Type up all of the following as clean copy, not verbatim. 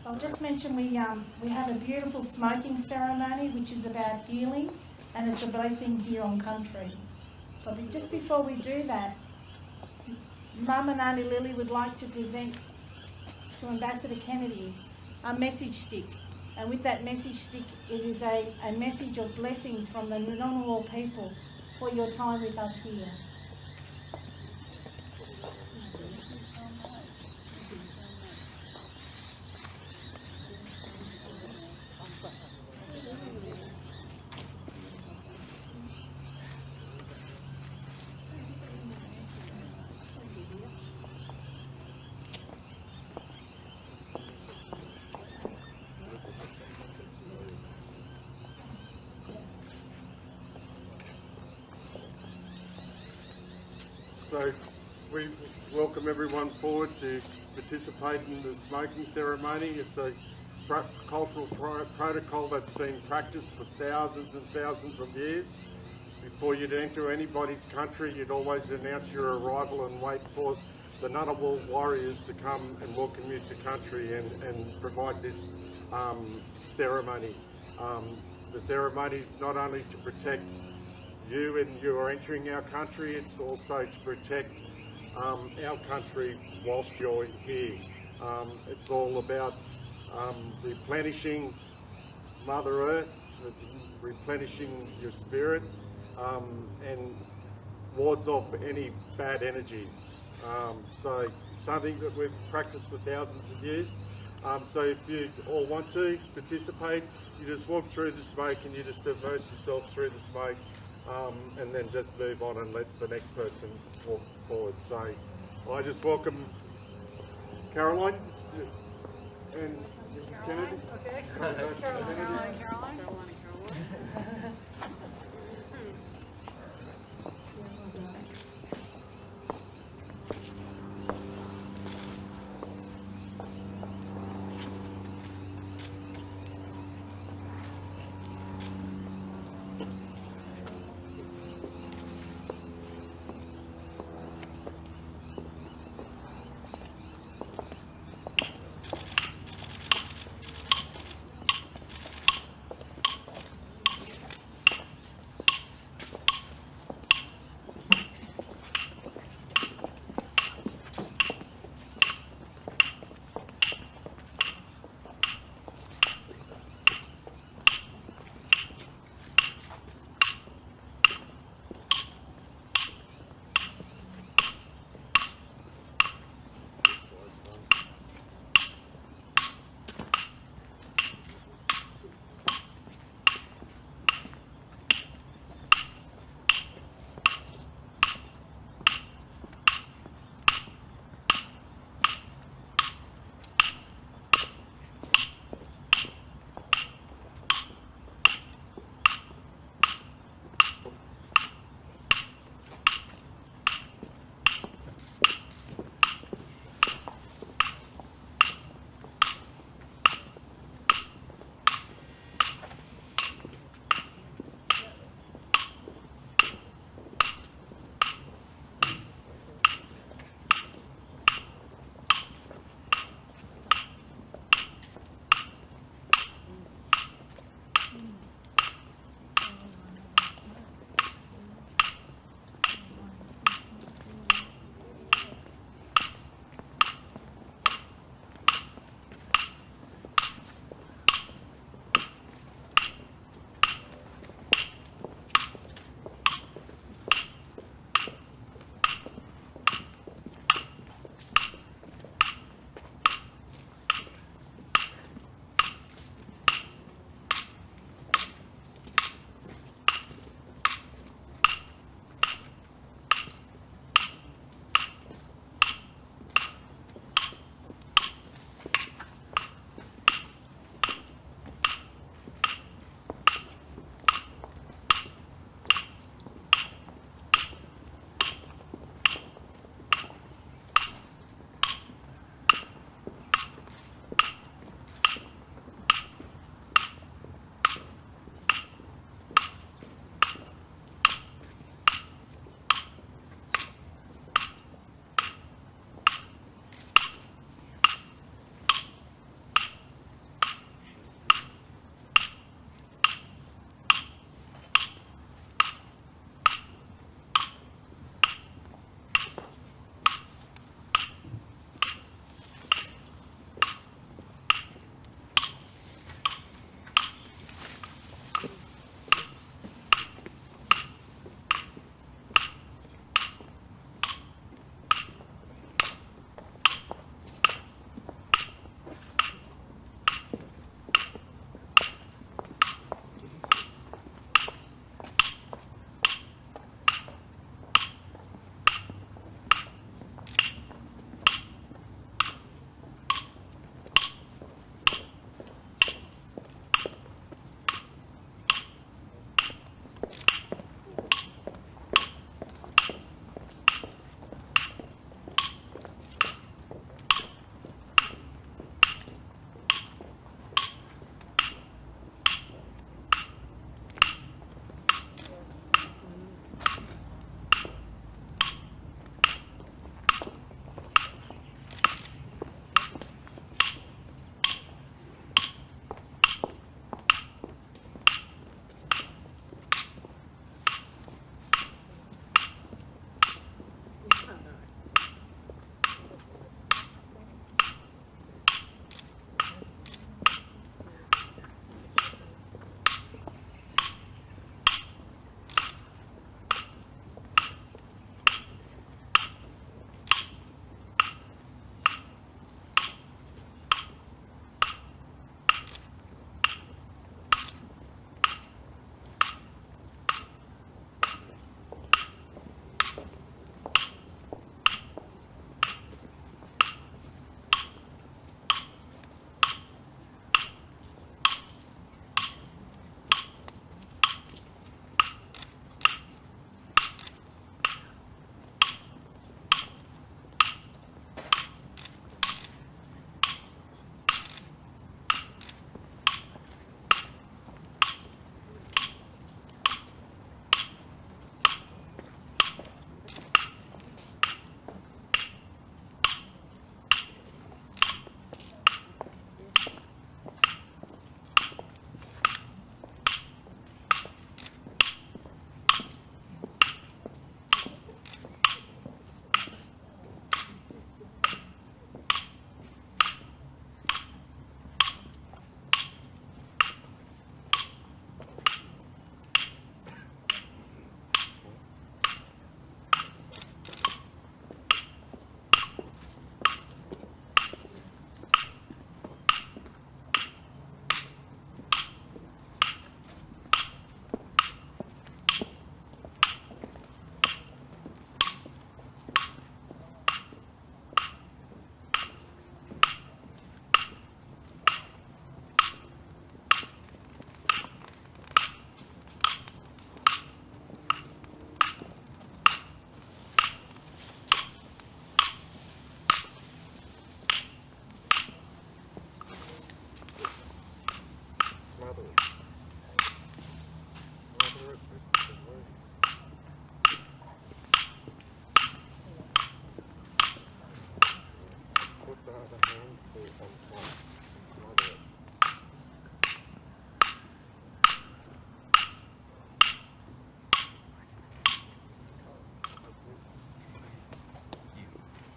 I'll just mention we have a beautiful smoking ceremony which is about healing, and it's a blessing here on country. But just before we do that, Mum and Auntie Lily would like to present to Ambassador Kennedy a message stick. And with that message stick, it is a message of blessings from the Ngunnawal people for your time with us here. So we welcome everyone forward to participate in the smoking ceremony. It's a cultural protocol that's been practiced for thousands and thousands of years. Before you'd enter anybody's country, you'd always announce your arrival and wait for the Ngunnawal warriors to come and welcome you to country and provide this ceremony. The ceremony is not only to protect you and you are entering our country, it's also to protect our country whilst you're here. It's all about replenishing Mother Earth, it's replenishing your spirit, and wards off any bad energies. So something that we've practiced for thousands of years. So if you all want to participate, you just walk through the smoke and you just immerse yourself through the smoke. And then just move on and let the next person walk forward. So I just welcome Caroline and Mrs. Kennedy. Okay. Caroline.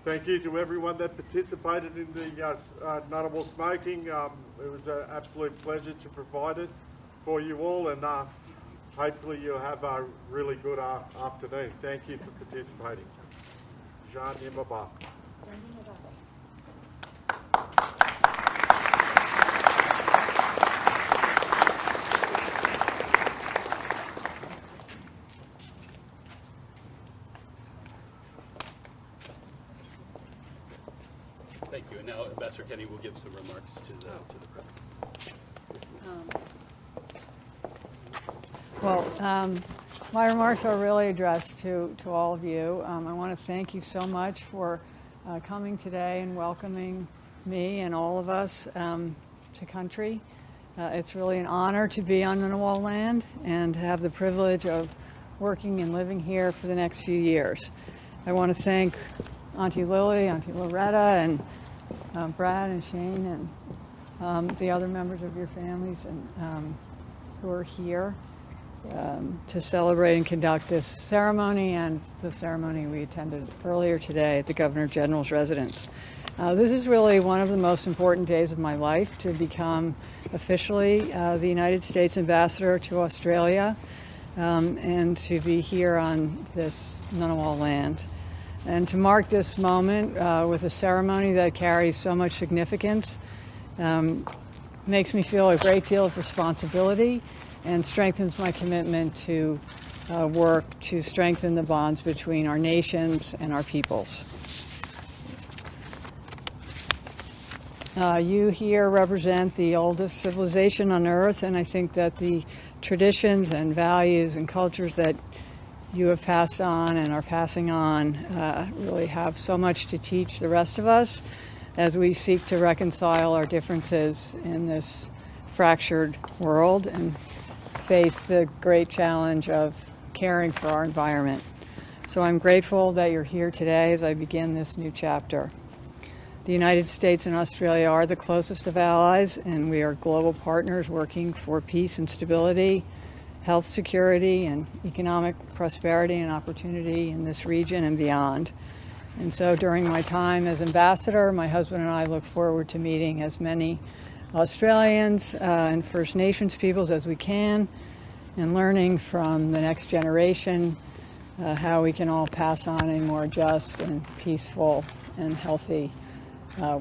Thank you to everyone that participated in the notable smoking. It was an absolute pleasure to provide it for you all, and hopefully you'll have a really good afternoon. Thank you for participating. Jean Yimaba. Thank you. And now Ambassador Kenny will give some remarks to the press. My remarks are really addressed to all of you. I want to thank you so much for coming today and welcoming me and all of us to country. It's really an honor to be on Ngunnawal land and to have the privilege of working and living here for the next few years. I want to thank Auntie Lily, Auntie Loretta, and Brad and Shane and the other members of your families and who are here to celebrate and conduct this ceremony and the ceremony we attended earlier today at the Governor General's residence. This is really one of the most important days of my life, to become officially the United States Ambassador to Australia and to be here on this Ngunnawal land. And to mark this moment with a ceremony that carries so much significance makes me feel a great deal of responsibility and strengthens my commitment to work to strengthen the bonds between our nations and our peoples. You here represent the oldest civilization on Earth, and I think that the traditions and values and cultures that you have passed on and are passing on really have so much to teach the rest of us as we seek to reconcile our differences in this fractured world and face the great challenge of caring for our environment. So I'm grateful that you're here today as I begin this new chapter. The United States and Australia are the closest of allies, and we are global partners working for peace and stability, health security, and economic prosperity and opportunity in this region and beyond. And so during my time as ambassador, my husband and I look forward to meeting as many Australians and First Nations peoples as we can, and learning from the next generation how we can all pass on a more just and peaceful and healthy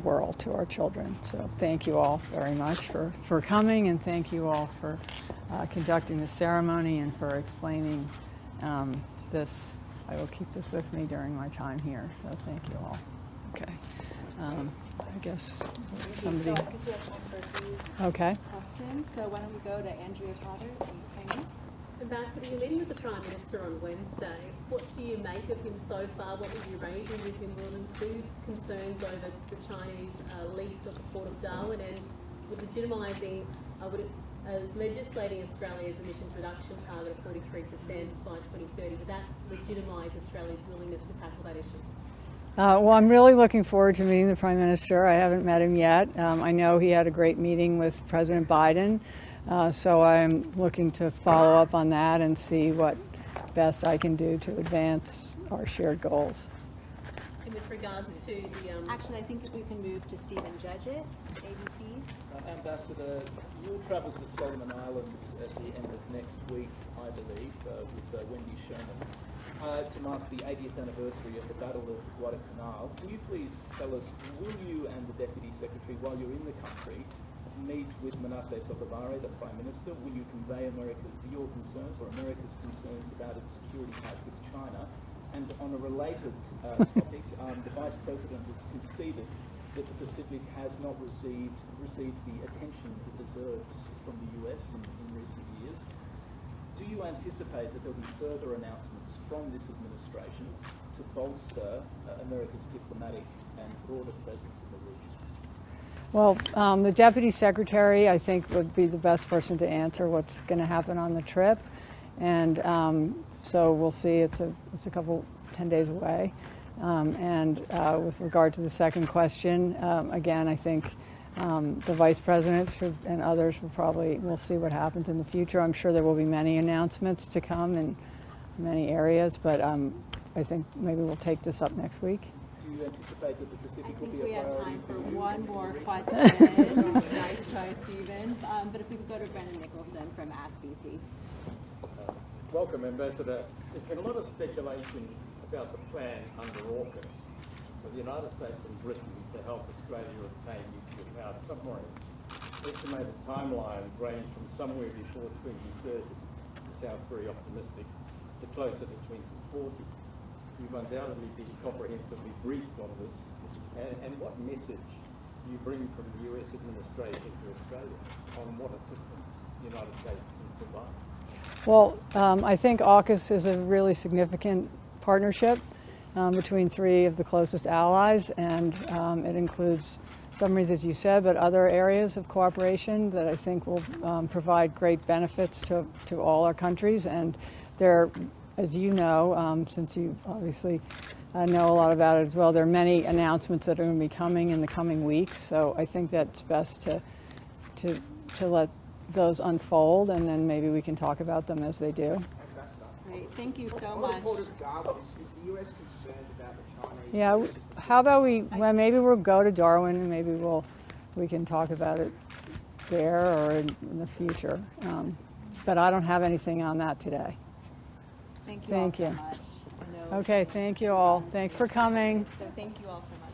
world to our children. So thank you all very much for coming, and thank you all for conducting the ceremony and for explaining this. I will keep this with me during my time here, so thank you all. Okay. I guess somebody... Okay. Questions. So why don't we go to Andrea Potters and Penny? Ambassador, you're meeting with the Prime Minister on Wednesday. What do you make of him so far? What will you raising with him? Will include concerns over the Chinese lease of the Port of Darwin, and legislating Australia's emissions reduction target of 43% by 2030, would that legitimise Australia's willingness to tackle that issue? Well, I'm really looking forward to meeting the Prime Minister. I haven't met him yet. I know he had a great meeting with President Biden, so I'm looking to follow up on that and see what best I can do to advance our shared goals. And with regards to the... Actually, I think we can move to Stephen Judgett, ABC. Ambassador, you'll travel to Solomon Islands at the end of next week, I believe, with Wendy Sherman, to mark the 80th anniversary of the Battle of Guadalcanal. Will you please tell us, will you and the Deputy Secretary, while you're in the country, meet with Manasseh Sogavare, the Prime Minister? Will you convey your concerns or America's concerns about its security pact with China? And on a related topic, the Vice President has conceded that the Pacific has not received the attention it deserves from the US in recent years. Do you anticipate that there will be further announcements from this administration to bolster America's diplomatic and broader presence in the region? Well, the Deputy Secretary, I think, would be the best person to answer what's going to happen on the trip. And so we'll see. It's a 10 days away. With regard to the second question, again, I think the Vice President and others we'll see what happens in the future. I'm sure there will be many announcements to come in many areas, but I think maybe we'll take this up next week. Do you anticipate that the Pacific I will think be we a have priority time for for you? one more question. Nice try, Stephen. But if we could go to Brendan Nicholson from Ask BC. Welcome, Ambassador. There's been a lot of speculation about the plan under AUKUS for the United States and Britain to help Australia obtain nuclear-powered submarines. Estimated timelines range from somewhere before 2030, which sounds very optimistic, to closer to 2040. You've undoubtedly been comprehensively briefed on this, and what message do you bring from the US administration to Australia on what assistance the United States can provide? Well, I think AUKUS is a really significant partnership between three of the closest allies, and it includes submarines, as you said, but other areas of cooperation that I think will provide great benefits to all our countries. And there, as you know, since you obviously know a lot about it as well, there are many announcements that are going to be coming in the coming weeks. So I think that's best to let those unfold, and then maybe we can talk about them as they do. Great, thank you so On much. the border of Darwin, is the US concerned about the Chinese? Yeah, how about maybe we'll go to Darwin, and maybe we can talk about it there or in the future. But I don't have anything on that today. Thank you Thank all you. so much. I know- Okay, thank you all. Thanks for coming. So thank you all so much.